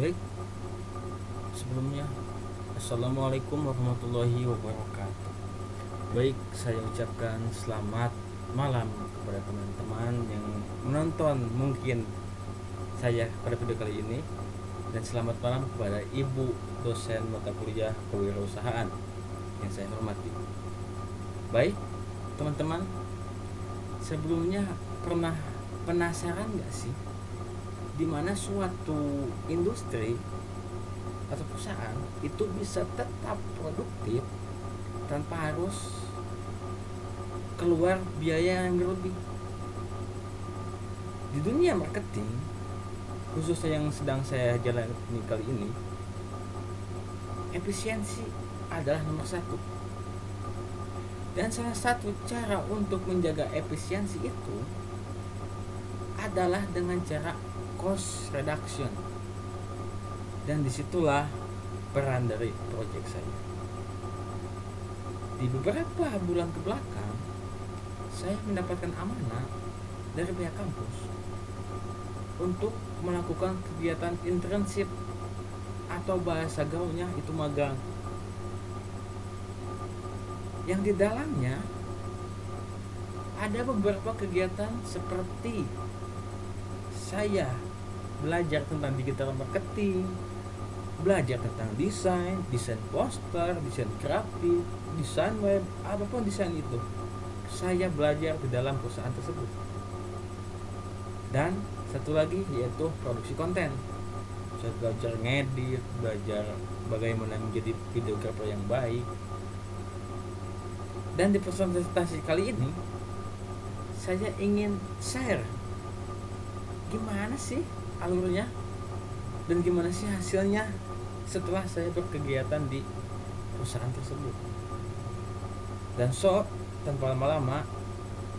Baik, sebelumnya Assalamualaikum warahmatullahi wabarakatuh. Baik, saya ucapkan selamat malam kepada teman-teman yang menonton mungkin saya pada video kali ini, dan selamat malam kepada Ibu dosen mata kuliah kewirausahaan yang saya hormati. Baik, teman-teman, sebelumnya pernah penasaran gak sih di mana suatu industri atau perusahaan itu bisa tetap produktif tanpa harus keluar biaya yang berlebih? Di dunia marketing, khususnya yang sedang saya jalani kali ini, efisiensi adalah nomor satu. Dan salah satu cara untuk menjaga efisiensi itu adalah dengan cara cost reduction. Dan disitulah peran dari proyek saya. Di beberapa bulan ke belakang, saya mendapatkan amanah dari pihak kampus untuk melakukan kegiatan internship atau bahasa gaulnya itu magang, yang di dalamnya ada beberapa kegiatan seperti saya belajar tentang digital marketing, belajar tentang desain poster, desain grafik, desain web, apapun desain itu saya belajar di dalam perusahaan tersebut. Dan satu lagi yaitu produksi konten. Saya belajar ngedit, belajar bagaimana menjadi videografer yang baik. Dan di presentasi kali ini saya ingin share gimana sih alurnya dan gimana sih hasilnya setelah saya berkegiatan di perusahaan tersebut. Dan tanpa lama-lama,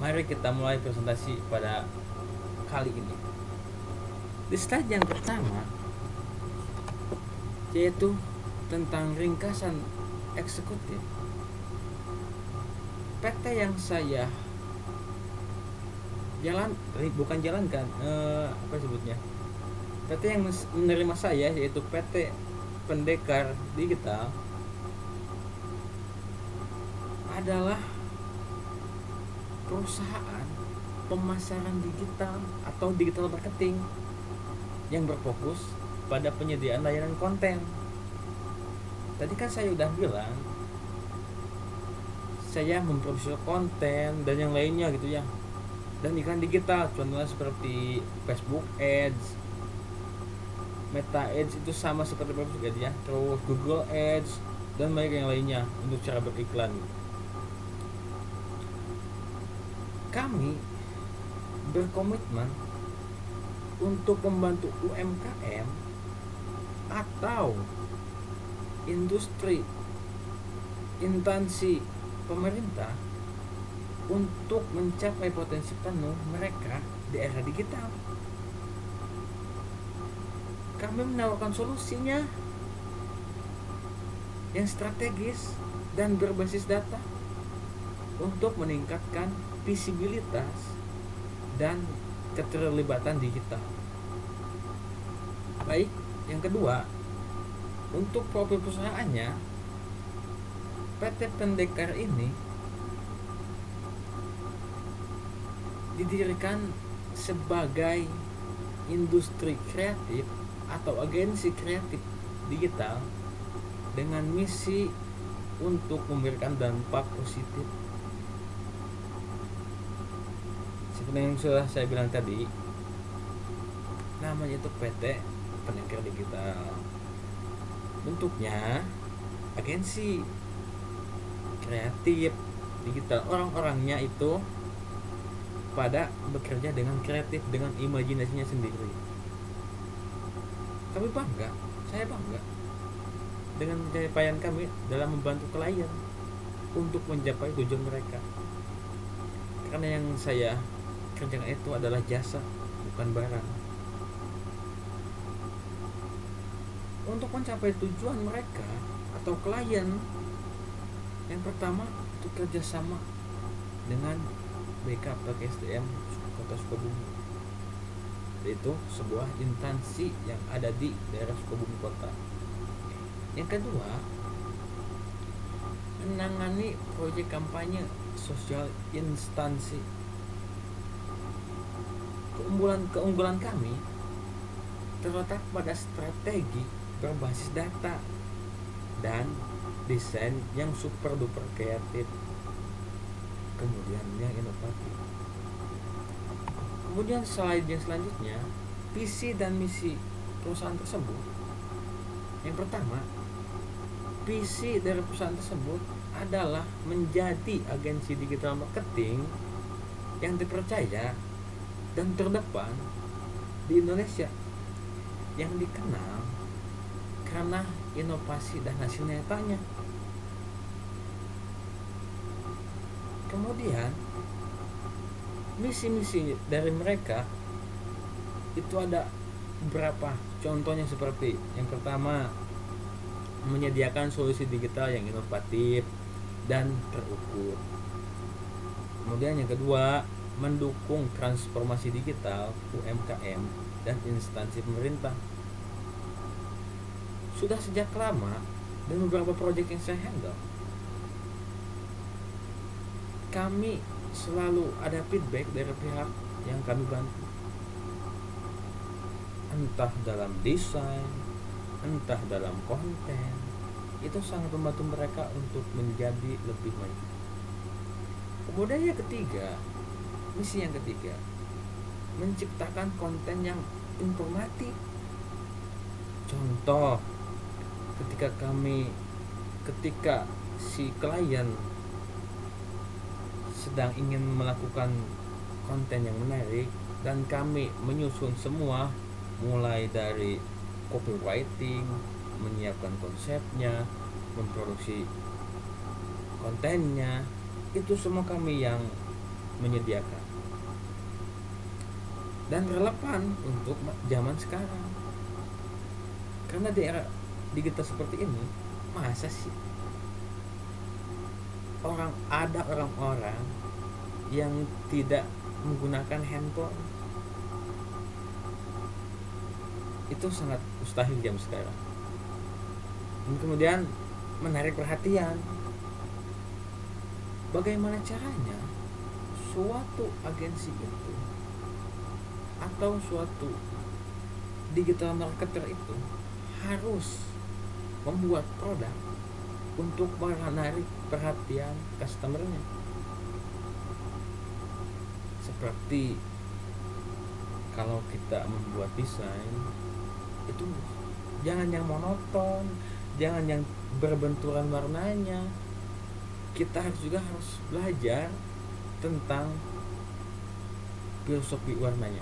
mari kita mulai presentasi pada kali ini. Di slide yang pertama yaitu tentang ringkasan eksekutif. PT yang saya jalankan, apa sebutnya, PT yang menerima saya yaitu PT Pendekar Digital adalah perusahaan pemasaran digital atau digital marketing yang berfokus pada penyediaan layanan konten. Tadi kan saya udah bilang saya memproduksi konten dan yang lainnya gitu ya, dan iklan digital, contohnya seperti Facebook Ads, Meta Ads itu sama seperti Facebook Ads ya, terus Google Ads dan banyak yang lainnya untuk cara beriklan. Kami berkomitmen untuk membantu UMKM atau industri instansi pemerintah untuk mencapai potensi penuh mereka di era digital. Kami menawarkan solusinya yang strategis dan berbasis data untuk meningkatkan visibilitas dan keterlibatan digital. Baik, yang kedua, untuk profil perusahaannya, PT Pendekar ini didirikan sebagai industri kreatif atau agensi kreatif digital dengan misi untuk memberikan dampak positif. Seperti yang sudah saya bilang tadi, namanya itu PT Pendekar Digital. Bentuknya agensi kreatif digital, orang-orangnya itu pada bekerja dengan kreatif, dengan imajinasinya sendiri. Kami bangga, saya bangga dengan pencapaian kami dalam membantu klien untuk mencapai tujuan mereka. Karena yang saya kerjakan itu adalah jasa, bukan barang. Untuk mencapai tujuan mereka atau klien, yang pertama itu kerjasama dengan BK PKSDM Kota Sukabumi. yaitu sebuah instansi yang ada di daerah Sukabumi Kota. Yang kedua, menangani proyek kampanye sosial instansi. Keunggulan kami terletak pada strategi berbasis data dan desain yang super duper kreatif, kemudian yang inovatif. Kemudian slide yang selanjutnya, visi dan misi perusahaan tersebut. Yang pertama, visi dari perusahaan tersebut adalah menjadi agensi digital marketing yang dipercaya dan terdepan di Indonesia, yang dikenal karena inovasi dan hasil nyatanya. Kemudian misi-misi dari mereka itu ada beberapa, contohnya seperti yang pertama, menyediakan solusi digital yang inovatif dan terukur. Kemudian yang kedua, mendukung transformasi digital UMKM dan instansi pemerintah. Sudah sejak lama dan beberapa proyek yang saya handle, kami selalu ada feedback dari pihak yang kami bantu, entah dalam desain, entah dalam konten. Itu sangat membantu mereka untuk menjadi lebih maju. Kemudian yang ketiga, misi yang ketiga, menciptakan konten yang informatif. Contoh, ketika si klien sedang ingin melakukan konten yang menarik dan kami menyusun semua, mulai dari copywriting, menyiapkan konsepnya, memproduksi kontennya, itu semua kami yang menyediakan dan relevan untuk zaman sekarang. Karena di era digital seperti ini, masa sih orang-orang yang tidak menggunakan handphone? Itu sangat mustahil jam sekarang. Dan kemudian menarik perhatian. Bagaimana caranya suatu agensi itu atau suatu digital marketer itu harus membuat produk untuk menarik perhatian customernya. Seperti kalau kita membuat desain, itu jangan yang monoton, jangan yang berbenturan warnanya. Kita juga harus belajar tentang filosofi warnanya.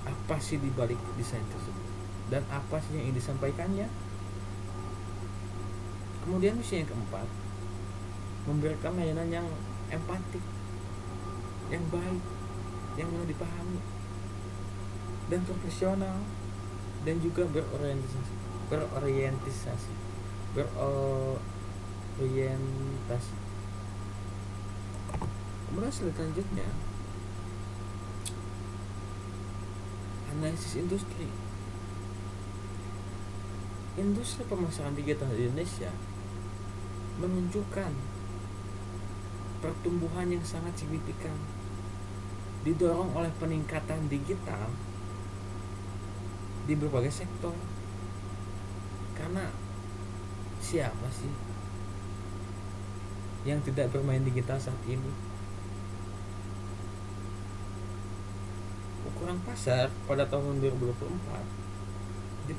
Apa sih di balik desain tersebut dan apa sih yang ingin disampaikannya. Kemudian misi yang keempat, memberikan layanan yang empatik, yang baik, yang mudah dipahami dan profesional, dan juga berorientasi. Kemudian selanjutnya, analisis industri pemasaran digital di Indonesia menunjukkan pertumbuhan yang sangat signifikan, didorong oleh peningkatan digital di berbagai sektor. Karena siapa sih yang tidak bermain digital saat ini? Ukuran pasar pada tahun 2024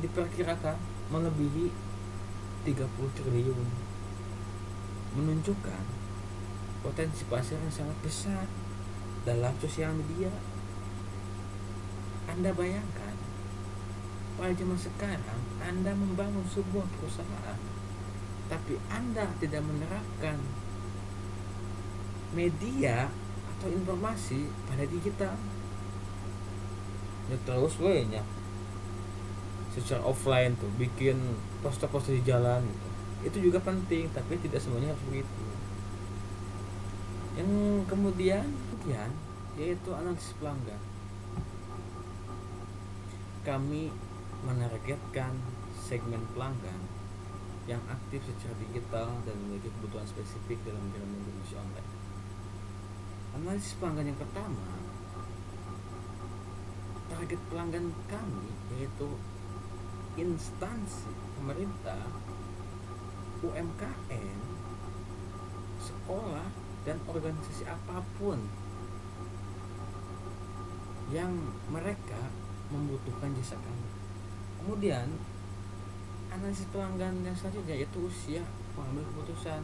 diperkirakan melebihi 30 triliun, menunjukkan potensi pasar yang sangat besar dalam sosial media. Anda bayangkan, pada zaman sekarang Anda membangun sebuah perusahaan, tapi Anda tidak menerapkan media atau informasi pada digital. Ya terus nya secara offline tuh bikin poster-poster di jalan gitu. Itu juga penting, tapi tidak semuanya harus begitu. Yang kemudian yaitu analisis pelanggan. Kami menargetkan segmen pelanggan yang aktif secara digital dan memiliki kebutuhan spesifik dalam jaringan distribusi online. Analisis pelanggan yang pertama, target pelanggan kami yaitu instansi pemerintah, UMKM, sekolah, dan organisasi apapun yang mereka membutuhkan jasa kami. Kemudian analisis pelanggan yang selanjutnya yaitu usia pengambil keputusan,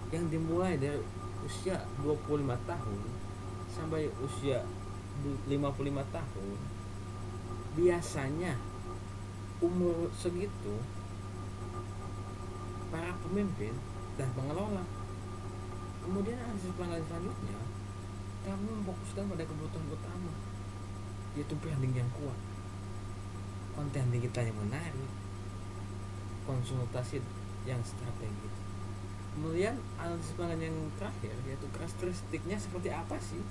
yang dimulai dari usia 25 tahun sampai usia 55 tahun. Biasanya umur segitu para pemimpin dan pengelola. Kemudian analisis pelanggan selanjutnya, kami memfokuskan pada kebutuhan utama, yaitu branding yang kuat, konten digital yang menarik, konsultasi yang strategis. Kemudian analisis pelanggan yang terakhir yaitu karakteristiknya seperti apa sih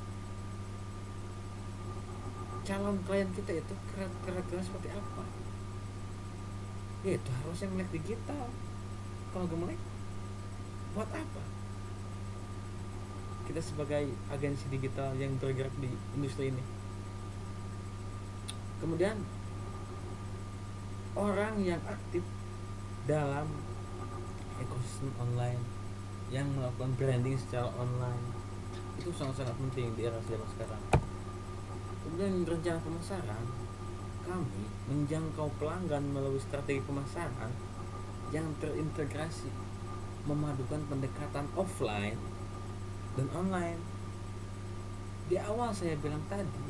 calon klien kita, itu karakternya seperti apa. Itu harusnya melek digital. Kalau gak melek, buat apa kita sebagai agensi digital yang bergerak di industri ini? Kemudian orang yang aktif dalam ekosistem online, yang melakukan branding secara online, itu sangat-sangat penting di era sekarang. Kemudian rencana pemasaran, kami menjangkau pelanggan melalui strategi pemasaran yang terintegrasi, memadukan pendekatan offline dan online. Di awal saya bilang tadi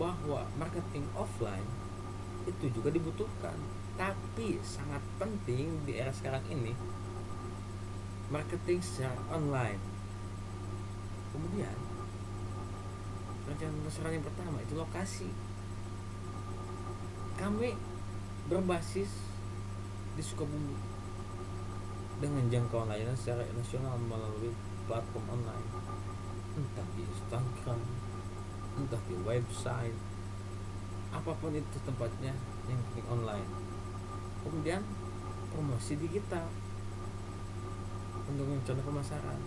bahwa marketing offline itu juga dibutuhkan, tapi sangat penting di era sekarang ini marketing secara online. Kemudian rencana pemasaran yang pertama itu lokasi. Kami berbasis di Sukabumi dengan jangkauan layanan secara nasional melalui platform online, entah di Instagram, entah di website, apapun itu tempatnya yang penting online. Kemudian promosi digital untuk rencana pemasaran,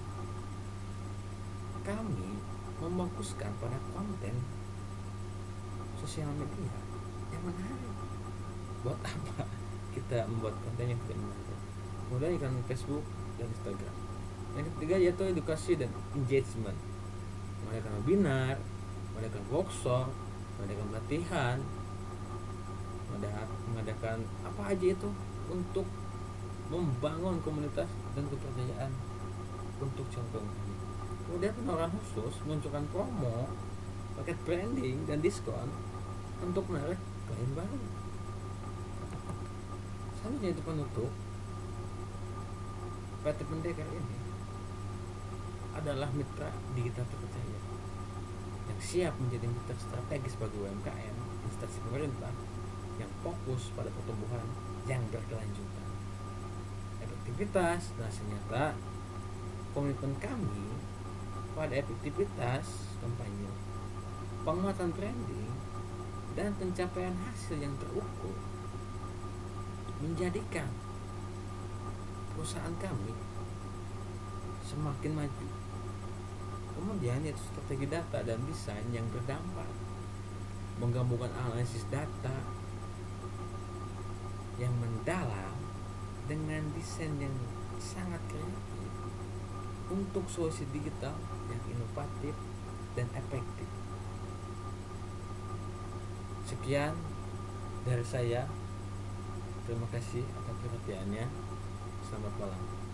kami memfokuskan pada konten sosial media yang menarik. Buat apa kita membuat konten yang tidak menarik? Kemudian iklan Facebook dan Instagram. Yang ketiga yaitu edukasi dan engagement, mengadakan webinar, mengadakan workshop, mengadakan pelatihan, mengadakan apa aja itu untuk membangun komunitas dan kepercayaan untuk contoh. Kemudian penawaran khusus, munculkan promo, paket branding dan diskon untuk menarik klien baru. Selanjutnya itu penutup, PT Pendekar ini adalah mitra digital terpercaya yang siap menjadi mitra strategis bagi UMKM, instansi pemerintah yang fokus pada pertumbuhan yang berkelanjutan. Efektivitas dan hasil nyata, komitmen kami pada efektivitas kampanye, penguatan branding, dan pencapaian hasil yang terukur menjadikan perusahaan kami semakin maju. Kemudian yaitu strategi data dan desain yang berdampak, menggabungkan analisis data yang mendalam dengan desain yang sangat kreatif untuk solusi digital yang inovatif dan efektif. Sekian dari saya. Terima kasih atas perhatiannya. Selamat malam.